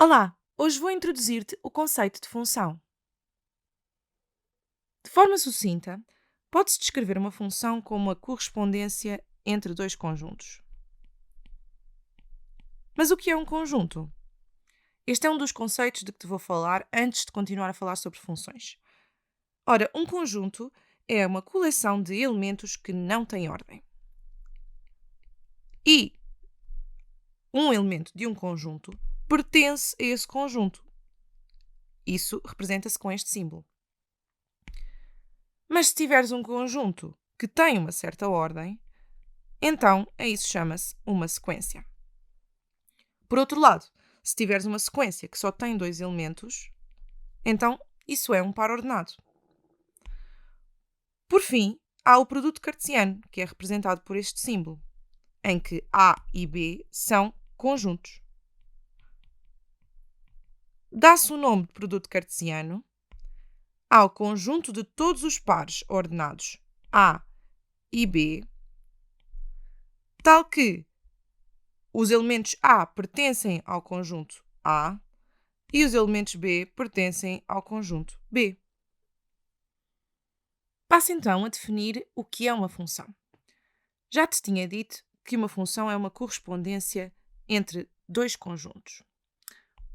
Olá, hoje vou introduzir-te o conceito de função. De forma sucinta, pode-se descrever uma função como a correspondência entre dois conjuntos. Mas o que é um conjunto? Este é um dos conceitos de que te vou falar antes de continuar a falar sobre funções. Ora, um conjunto é uma coleção de elementos que não têm ordem. E um elemento de um conjunto pertence a esse conjunto. Isso representa-se com este símbolo. Mas se tiveres um conjunto que tem uma certa ordem, então a isso chama-se uma sequência. Por outro lado, se tiveres uma sequência que só tem dois elementos, então isso é um par ordenado. Por fim, há o produto cartesiano, que é representado por este símbolo, em que A e B são conjuntos. Dá-se o nome de produto cartesiano ao conjunto de todos os pares ordenados A e B, tal que os elementos A pertencem ao conjunto A e os elementos B pertencem ao conjunto B. Passo então a definir o que é uma função. Já te tinha dito que uma função é uma correspondência entre dois conjuntos.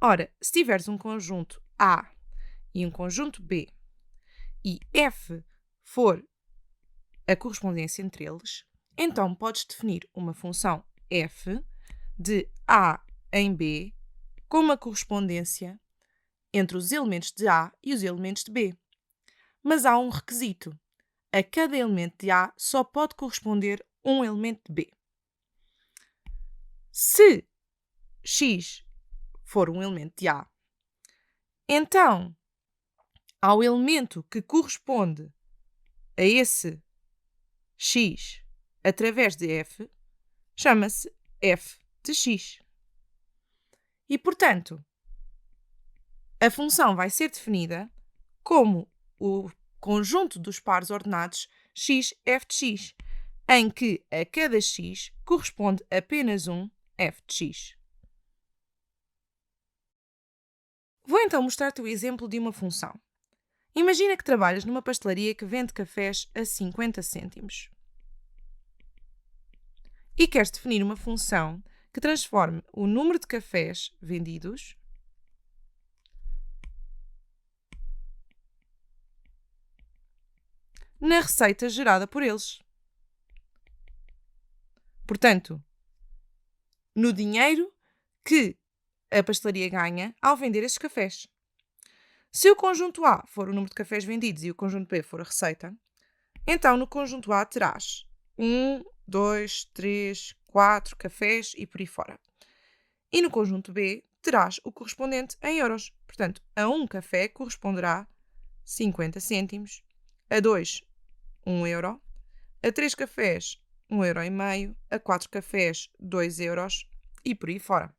Ora, se tiveres um conjunto A e um conjunto B e F for a correspondência entre eles, então podes definir uma função f de A em B com uma correspondência entre os elementos de A e os elementos de B. Mas há um requisito. A cada elemento de A só pode corresponder um elemento de B. Se x for um elemento de A, então ao elemento que corresponde a esse x através de f, chama-se f de x. E, portanto, a função vai ser definida como o conjunto dos pares ordenados x, f de x, em que a cada x corresponde apenas um f de x. Vou então mostrar-te o exemplo de uma função. Imagina que trabalhas numa pastelaria que vende cafés a 50 cêntimos. E queres definir uma função que transforme o número de cafés vendidos na receita gerada por eles. Portanto, no dinheiro que a pastelaria ganha ao vender esses cafés. Se o conjunto A for o número de cafés vendidos e o conjunto B for a receita, então no conjunto A terás 1, 2, 3, 4 cafés e por aí fora. E no conjunto B terás o correspondente em euros. Portanto, a um café corresponderá 50 cêntimos, a 2, 1 euro, a 3 cafés, 1,5 euro, a 4 cafés, 2 euros e por aí fora.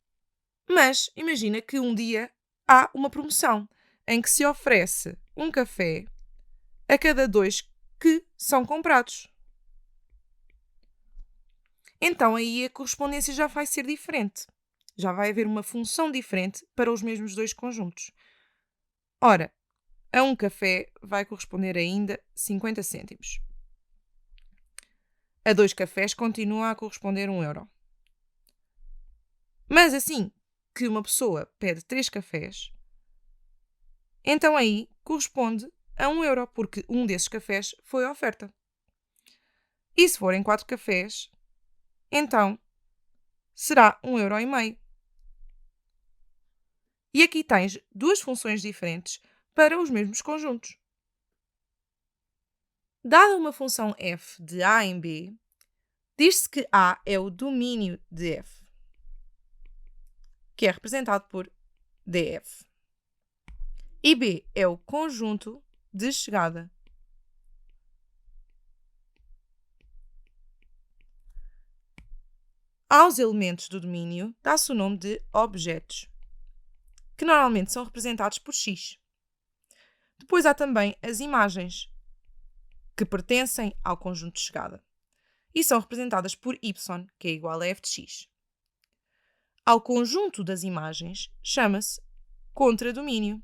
Mas imagina que um dia há uma promoção em que se oferece um café a cada 2 que são comprados. Então aí a correspondência já vai ser diferente. Já vai haver uma função diferente para os mesmos dois conjuntos. Ora, a um café vai corresponder ainda 50 cêntimos. A 2 cafés continua a corresponder 1 euro. Mas assim que uma pessoa pede 3 cafés, então aí corresponde a 1 euro, porque um desses cafés foi a oferta. E se forem 4 cafés, então será 1,5 euro. E aqui tens duas funções diferentes para os mesmos conjuntos. Dada uma função f de A em B, diz-se que A é o domínio de f, que é representado por df. E B é o conjunto de chegada. Aos elementos do domínio dá-se o nome de objetos, que normalmente são representados por x. Depois há também as imagens, que pertencem ao conjunto de chegada, e são representadas por y, que é igual a f de x. ao conjunto das imagens chama-se contradomínio,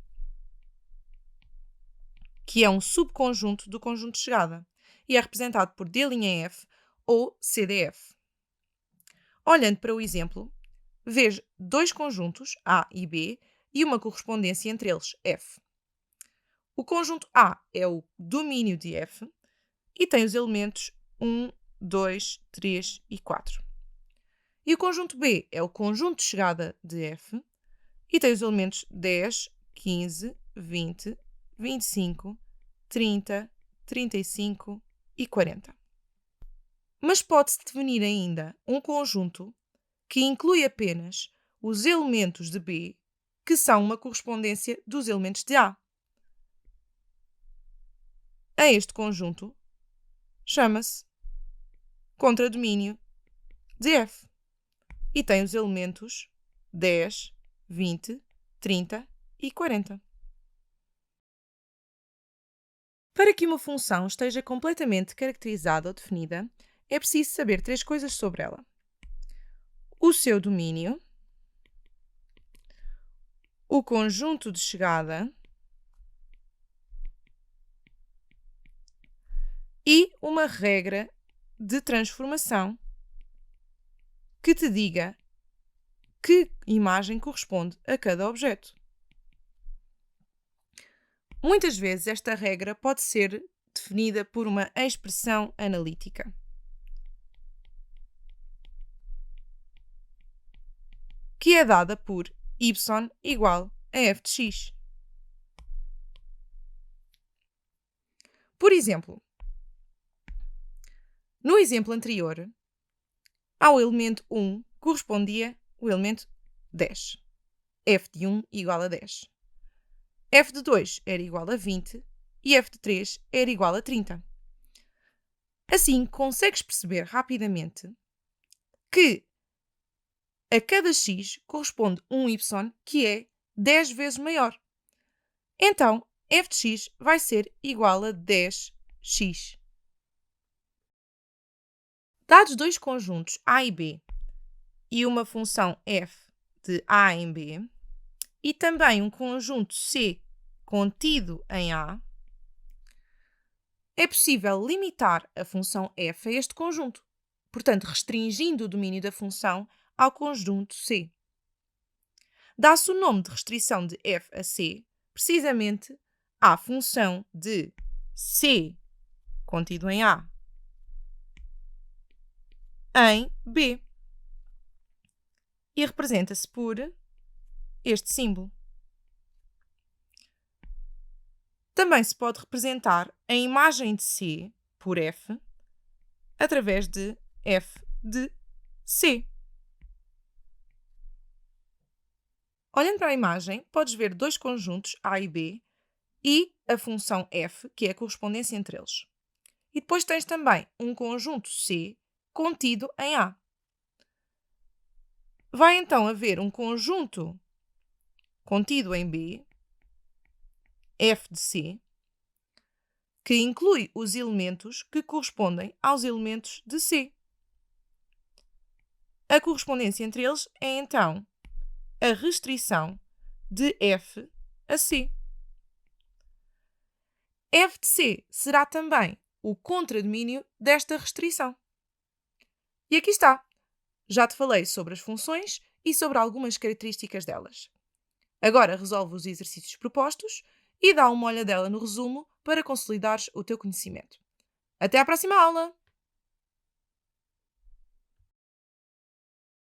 que é um subconjunto do conjunto de chegada e é representado por D'F ou CDF. Olhando para o exemplo, vês dois conjuntos, A e B, e uma correspondência entre eles, F. O conjunto A é o domínio de F e tem os elementos 1, 2, 3 e 4. E o conjunto B é o conjunto de chegada de F e tem os elementos 10, 15, 20, 25, 30, 35 e 40. Mas pode-se definir ainda um conjunto que inclui apenas os elementos de B que são uma correspondência dos elementos de A. A este conjunto chama-se contradomínio de F e tem os elementos 10, 20, 30 e 40. Para que uma função esteja completamente caracterizada ou definida, é preciso saber três coisas sobre ela: o seu domínio, o conjunto de chegada e uma regra de transformação que te diga que imagem corresponde a cada objeto. Muitas vezes esta regra pode ser definida por uma expressão analítica. Que é dada por y igual a f de x. Por exemplo, no exemplo anterior, ao elemento 1 correspondia o elemento 10. f de 1 igual a 10. f de 2 era igual a 20 e f de 3 era igual a 30. Assim, consegues perceber rapidamente que a cada x corresponde um y que é 10 vezes maior. Então, f de x vai ser igual a 10x. Dados dois conjuntos A e B e uma função f de A em B e também um conjunto C contido em A, é possível limitar a função f a este conjunto, portanto, restringindo o domínio da função ao conjunto C. Dá-se o nome de restrição de f a C precisamente à função de C contido em A em B e representa-se por este símbolo. Também se pode representar a imagem de C por F através de F de C. Olhando para a imagem, podes ver dois conjuntos A e B e a função F, que é a correspondência entre eles. E depois tens também um conjunto C contido em A. Vai então haver um conjunto contido em B, F de C, que inclui os elementos que correspondem aos elementos de C. A correspondência entre eles é então a restrição de F a C. F de C será também o contradomínio desta restrição. E aqui está. Já te falei sobre as funções e sobre algumas características delas. Agora resolve os exercícios propostos e dá uma olhadela no resumo para consolidares o teu conhecimento. Até à próxima aula!